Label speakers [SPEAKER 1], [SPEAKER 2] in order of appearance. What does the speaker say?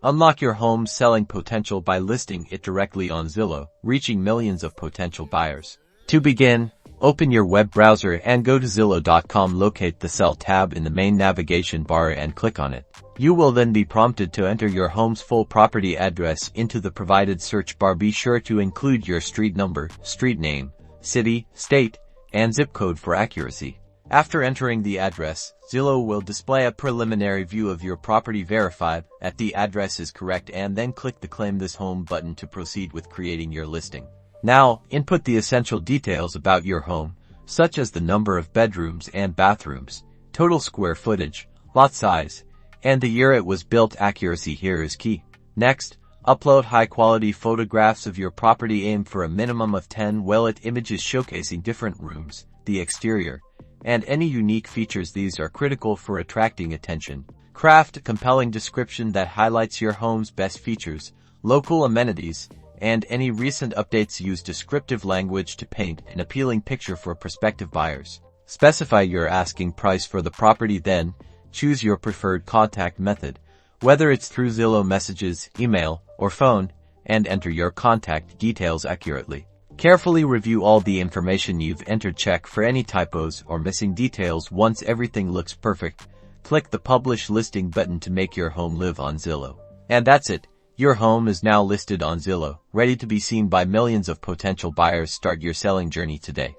[SPEAKER 1] Unlock your home's selling potential by listing it directly on Zillow, reaching millions of potential buyers. To begin, open your web browser and go to Zillow.com. Locate the Sell tab in the main navigation bar and click on it. You will then be prompted to enter your home's full property address into the provided search bar. Be sure to include your street number, street name, city, state, and zip code for accuracy. After entering the address, Zillow will display a preliminary view of your property. Verify that the address is correct and then click the Claim This Home button to proceed with creating your listing. Now, input the essential details about your home, such as the number of bedrooms and bathrooms, total square footage, lot size, and the year it was built. Accuracy here is key. Next, upload high-quality photographs of your property. Aim for a minimum of 10 well-lit images showcasing different rooms, the exterior, and any unique features. These are critical for attracting attention. Craft a compelling description that highlights your home's best features, local amenities, and any recent updates. Use descriptive language to paint an appealing picture for prospective buyers. Specify your asking price for the property, then choose your preferred contact method, whether it's through Zillow messages, email, or phone, and enter your contact details accurately. Carefully review all the information you've entered. Check for any typos or missing details. Once everything looks perfect, click the Publish Listing button to make your home live on Zillow. And that's it. Your home is now listed on Zillow, ready to be seen by millions of potential buyers. Start your selling journey today.